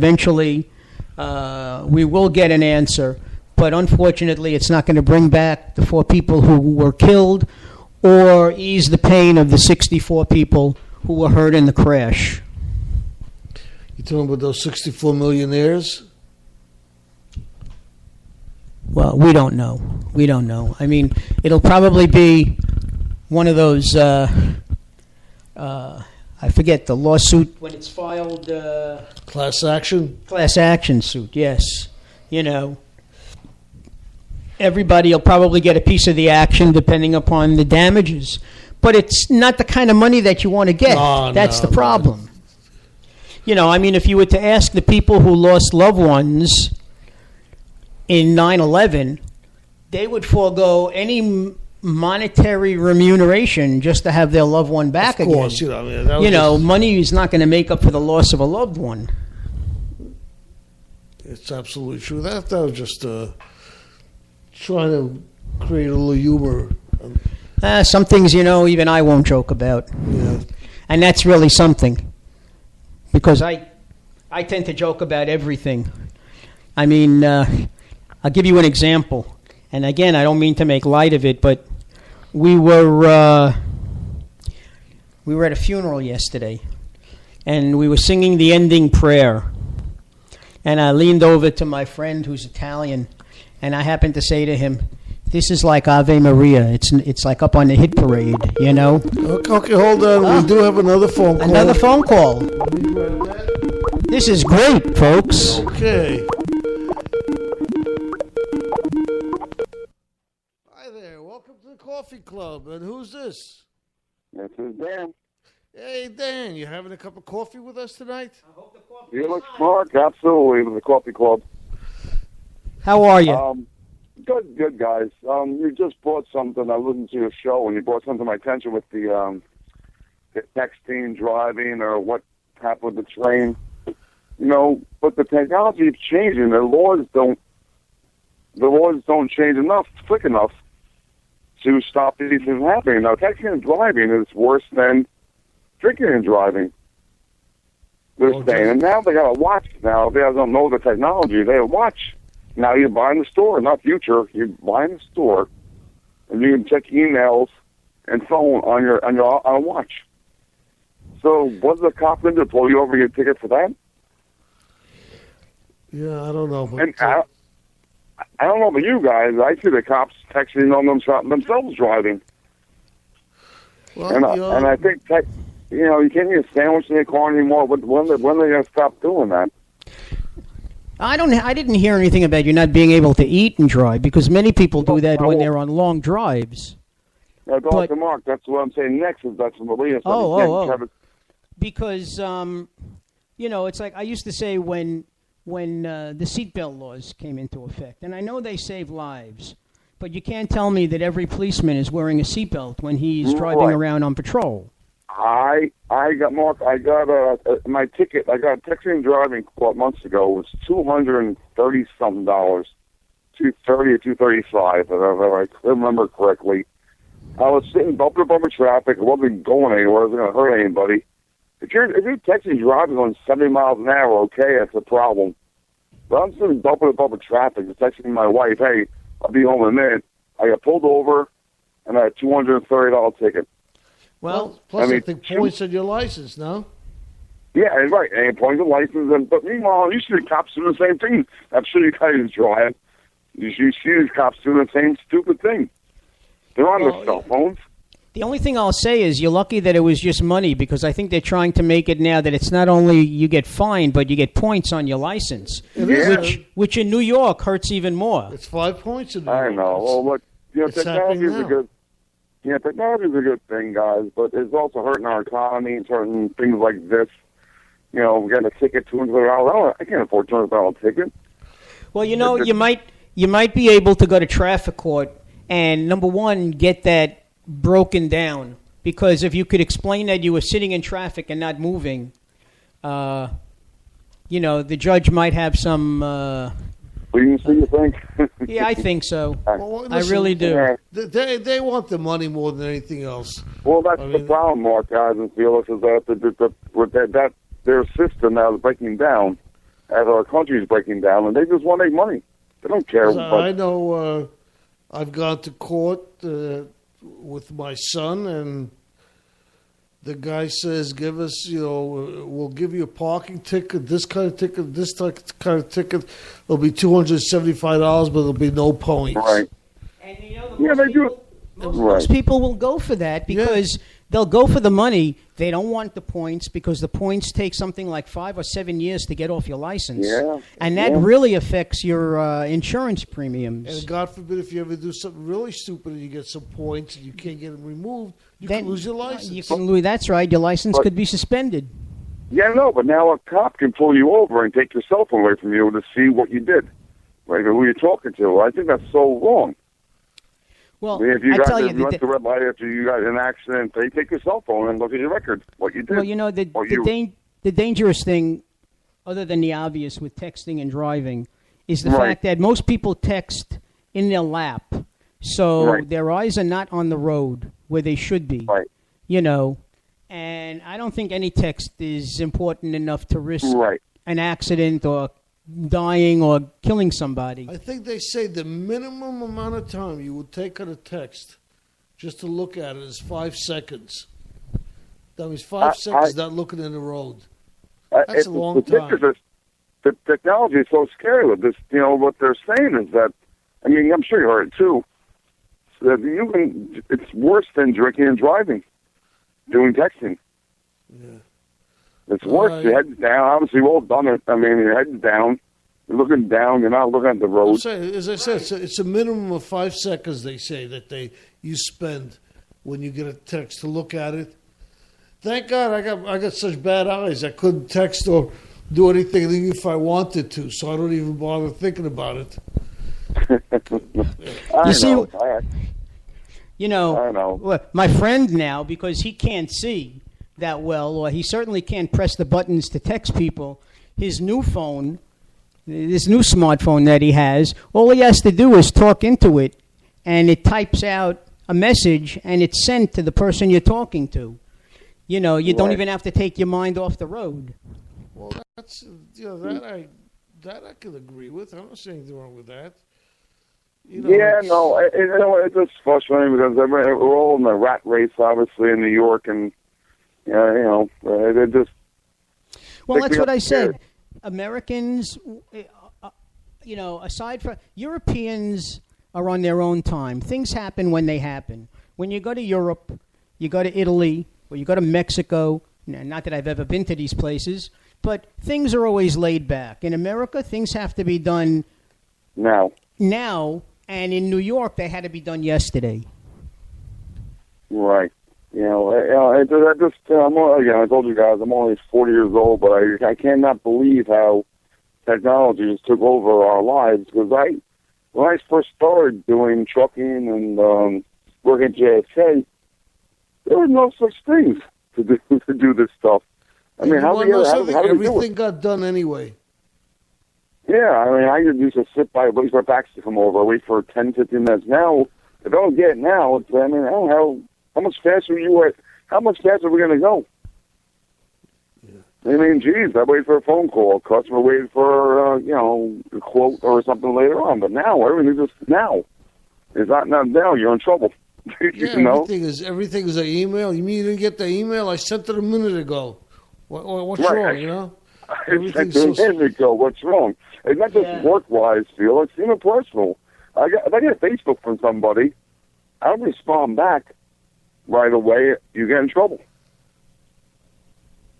Eventually, we will get an answer, but unfortunately, it's not going to bring back the 4 people who were killed or ease the pain of the 64 people who were hurt in the crash. You talking about those 64 millionaires? Well, we don't know. We don't know. I mean, it'll probably be one of those, I forget the lawsuit when it's filed. Class action? Class action suit, yes. You know, everybody will probably get a piece of the action depending upon the damages. But it's not the kind of money that you want to get. That's the problem. You know, I mean, if you were to ask the people who lost loved ones in 9/11, they would forego any monetary remuneration just to have their loved one back again. Of course, you know, I mean, money is not going to make up for the loss of a loved one. It's absolutely true. That was just trying to create a little humor. Some things, you know, even I won't joke about. Yeah. And that's really something. Because I tend to joke about everything. I mean, I'll give you an example. And again, I don't mean to make light of it, but we were at a funeral yesterday, and we were singing the ending prayer. And I leaned over to my friend who's Italian, and I happened to say to him, "This is like Ave Maria. It's like up on the hit parade, you know." Okay, hold on. We do have another phone call. Another phone call. This is great, folks. Okay. Hi there. Welcome to the Coffee Club. And who's this? This is Dan. Hey, Dan. You having a cup of coffee with us tonight? I hope the coffee You look smart. Absolutely. With the Coffee Club. How are you? Good, guys. You just brought something. I listened to your show, and you brought something to my attention with the texting, driving, or what happened with the train. You know, but the technology is changing. The laws don't change quick enough to stop these from happening. Now, texting and driving is worse than drinking and driving. They're saying, and now they got a watch. Now, if they don't know the technology, they have a watch. Now you buy in the store, not future. You buy in the store, and you can check emails and phone on your watch. So, was the cop going to pull you over and get a ticket for that? Yeah, I don't know. But, and I don't know about you guys. I see the cops texting on themselves driving. Well, and I think you can't eat a sandwich in your car anymore. When are they going to stop doing that? I didn't hear anything about you not being able to eat and drive, because many people do that when they're on long drives. Dr. Mark, that's what I'm saying next. Is that's Maria. Because it's like I used to say when the seatbelt laws came into effect, and I know they save lives, but you can't tell me that every policeman is wearing a seatbelt when he's driving around on patrol. I got my ticket. I got texting and driving 12 months ago. It was $230-something, $230 or $235, if I remember correctly. I was sitting bumper to bumper traffic. I wasn't going anywhere. I wasn't going to hurt anybody. If you're texting and driving on 70 miles an hour, okay, that's a problem. But I'm sitting bumper to bumper traffic, texting my wife, "Hey, I'll be home in a minute." I got pulled over, and I had a $230 ticket. Well, plus I think points on your license, no? Yeah, right. And points on license. But meanwhile, you see the cops doing the same thing. I'm sure you guys drive. You see these cops doing the same stupid thing. They're on their cell phones. The only thing I'll say is you're lucky that it was just money, because I think they're trying to make it now that it's not only you get fined, but you get points on your license, which in New York hurts even more. It's 5 points in New York. I know. Well, look, technology is a good. Yeah, technology is a good thing, guys, but it's also hurting our economy and certain things like this. We got a ticket, $200. I can't afford a $200 ticket. Well, you might be able to go to traffic court and, number one, get that broken down, because if you could explain that you were sitting in traffic and not moving, the judge might have some. You think? Yeah, I think so. Well, listen, I really do. They want the money more than anything else. Well, that's the problem, Mark, guys and Felix, is that their system now is breaking down, as our country is breaking down, and they just want to make money. They don't care. I know I've gone to court with my son, and the guy says, give us, we'll give you a parking ticket, this kind of ticket, this kind of ticket. It'll be $275, but there'll be no points. Right. And they do. Most people will go for that because they'll go for the money. They don't want the points because the points take something like 5 or 7 years to get off your license. Yeah. And that really affects your insurance premiums. And God forbid if you ever do something really stupid and you get some points and you can't get them removed, you can lose your license. You can lose. That's right. Your license could be suspended. Yeah, no, but now a cop can pull you over and take your cell phone away from you to see what you did, right, or who you're talking to. I think that's so wrong. Well, if you went to red light after you got in an accident, they take your cell phone and look at your record, what you did. Well, the dangerous thing, other than the obvious with texting and driving, is the fact that most people text in their lap. So their eyes are not on the road where they should be. Right. And I don't think any text is important enough to risk an accident or dying or killing somebody. I think they say the minimum amount of time you would take on a text just to look at it is 5 seconds. That means 5 seconds not looking in the road. That's a long time. The technology is so scary with this. What they're saying is that, I'm sure you heard it too, that it's worse than drinking and driving, doing texting. Yeah. It's worse. Your head's down. Obviously, we've all done it. Your head's down. You're looking down. You're not looking at the road. As I said, it's a minimum of 5 seconds, they say, that you spend when you get a text to look at it. Thank God I got such bad eyes. I couldn't text or do anything even if I wanted to, so I don't even bother thinking about it. I know. My friend now, because he can't see that well, or he certainly can't press the buttons to text people, his new phone, this new smartphone that he has, all he has to do is talk into it, and it types out a message, and it's sent to the person you're talking to. You don't even have to take your mind off the road. Well, that's that I could agree with. I don't see anything wrong with that. It's just frustrating because we're all in the rat race, obviously, in New York, and they're just. Well, that's what I said. Americans, aside from Europeans, are on their own time. Things happen when they happen. When you go to Europe, you go to Italy, or you go to Mexico. Not that I've ever been to these places, but things are always laid back. In America, things have to be done now, and in New York, they had to be done yesterday. Right. I told you guys, I'm only 40 years old, but I cannot believe how technology just took over our lives. Because when I first started doing trucking and working at JFK, there were no such things to do this stuff. How do everything got done anyway? Yeah, I used to sit by, wait for a taxi to come over, wait for 10, 15 minutes. Now, if I don't get it now, I don't know how much faster how much faster are we going to go? Yeah. Geez, I wait for a phone call. Customer waited for, a quote or something later on. But now, everything's just now. It's not now, you're in trouble. Everything is an email. You mean you didn't get the email? I sent it a minute ago. What's wrong, Everything's a minute ago. What's wrong? It's not just work-wise, Phil. It's even personal. If I get Facebook from somebody, I don't respond back right away. You get in trouble.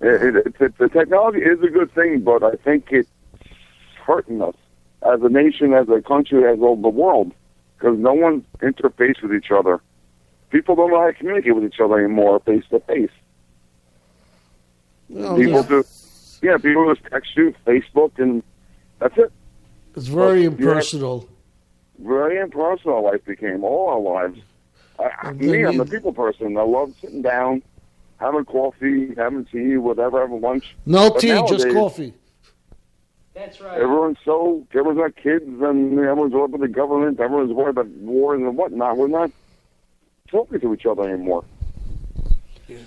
The technology is a good thing, but I think it's hurting us as a nation, as a country, as all the world, because no one interfaces with each other. People don't know how to communicate with each other anymore, face to face. People just text you, Facebook, and that's it. It's very impersonal. Very impersonal life became, all our lives. I'm the people person. I love sitting down, having coffee, having tea, whatever, having lunch. No tea, just coffee. That's right. Everyone's got kids, and everyone's worried about the government, everyone's worried about wars and whatnot. We're not talking to each other anymore. Yeah,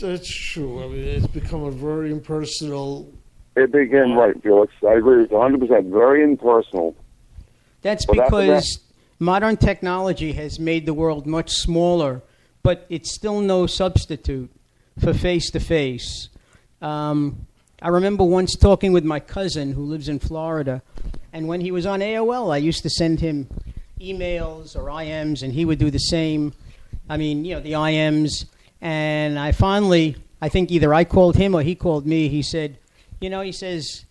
that's true. It's become a very impersonal Right, Felix. I agree with you 100%. Very impersonal. That's because modern technology has made the world much smaller, but it's still no substitute for face-to-face. I remember once talking with my cousin who lives in Florida, and when he was on AOL, I used to send him emails or IMs, and he would do the same. I mean, the IMs. And I think either I called him or he called me. He said, he says,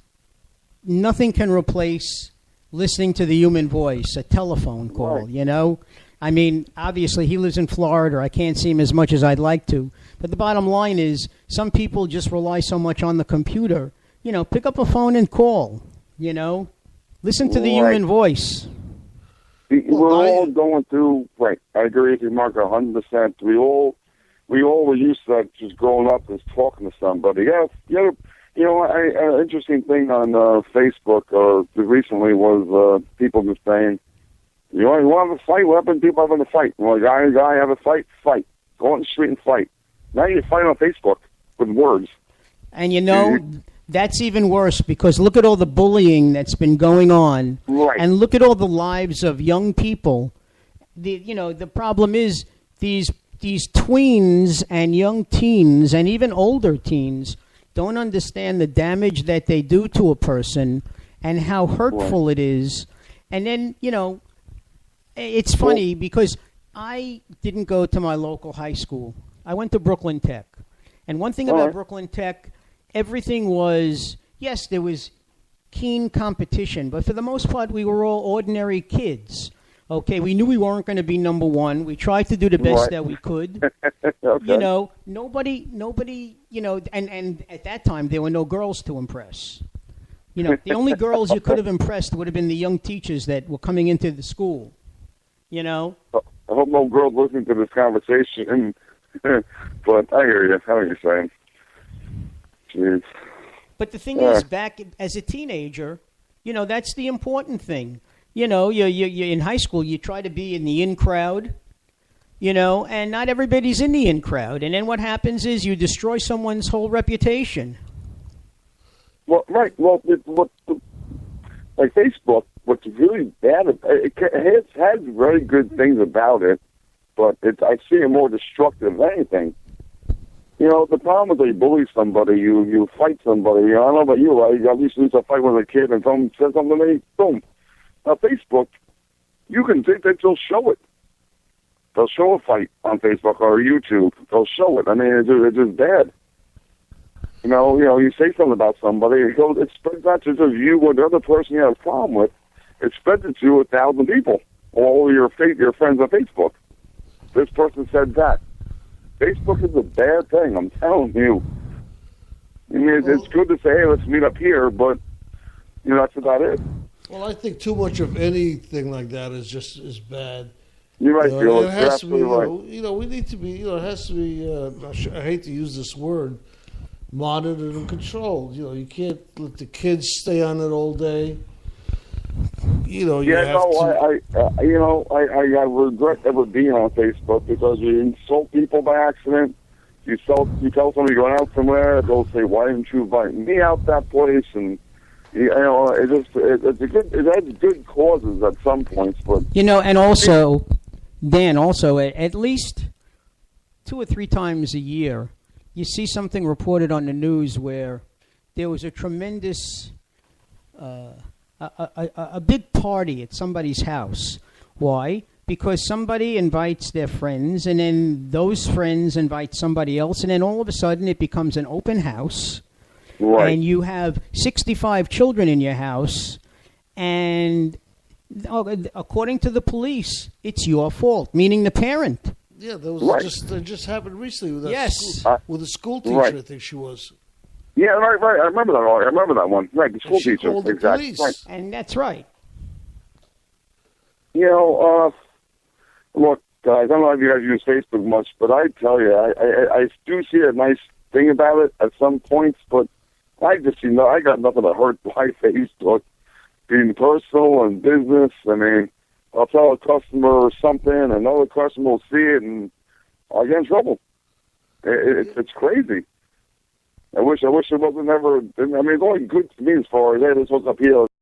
nothing can replace listening to the human voice, a telephone call, I mean, obviously he lives in Florida. I can't see him as much as I'd like to. But the bottom line is some people just rely so much on the computer. Pick up a phone and call, Listen to the human voice. We're all going through, right, I agree with you, Mark, 100%. We all were used to that, just growing up as talking to somebody. An interesting thing on Facebook recently was people just saying, you want to have a fight? What happened to people having a fight? Well, guy have a fight? Fight. Go on the street and fight. Now you fight on Facebook with words. And that's even worse because look at all the bullying that's been going on. Right. And look at all the lives of young people. The problem is these tweens and young teens and even older teens don't understand the damage that they do to a person and how hurtful it is. And then, it's funny because I didn't go to my local high school. I went to Brooklyn Tech. And one thing about Brooklyn Tech, everything was, yes, there was keen competition, but for the most part, we were all ordinary kids. Okay, we knew we weren't going to be number one. We tried to do the best that we could. Okay. Nobody, and at that time, there were no girls to impress. The only girls you could have impressed would have been the young teachers that were coming into the school, I hope no girls listening to this conversation, but I hear you. I know what you're saying. Jeez. But the thing is, back as a teenager, that's the important thing. You in high school, you try to be in the in crowd, and not everybody's in the in crowd. And then what happens is you destroy someone's whole reputation. Well, right. Well, like Facebook, what's really bad, it has very good things about it, but I see it more destructive than anything. The problem is they bully somebody, you fight somebody. I don't know about you, I used to fight with a kid and someone said something to me, boom. Now, Facebook, you can think that they'll show it. They'll show a fight on Facebook or YouTube. They'll show it. I mean, it's just bad. You say something about somebody, it spreads not just as you or the other person you have a problem with. It spreads it to 1,000 people, all your friends on Facebook. This person said that. Facebook is a bad thing, I'm telling you. I mean, it's good to say, hey, let's meet up here, but, that's about it. Well, I think too much of anything like that is bad. You're right, Felix. It has to be, we need to be, it has to be, I hate to use this word, monitored and controlled. You can't let the kids stay on it all day. I regret ever being on Facebook because you insult people by accident. You tell somebody you're going out somewhere, they'll say, "Why didn't you invite me out that place?" And it has good causes at some points, but and also, Dan, at least 2 or 3 times a year, you see something reported on the news where there was a tremendous. A big party at somebody's house. Why? Because somebody invites their friends, and then those friends invite somebody else, and then all of a sudden it becomes an open house. Right. And you have 65 children in your house, and according to the police, it's your fault, meaning the parent. Yeah, that just happened recently with with a school teacher, right. I think she was. Yeah, right. I remember that one. Right, the school teacher. Called the exactly. Police. Right. And that's right. Look, guys, I don't know if you guys use Facebook much, but I tell you, I do see a nice thing about it at some points, but I got nothing to hurt by Facebook. Being personal and business, I mean, I'll tell a customer or something, another customer will see it, and I'll get in trouble. It's crazy. I wish it wasn't ever. I mean, it's only good to me as far as, hey, this was appeal.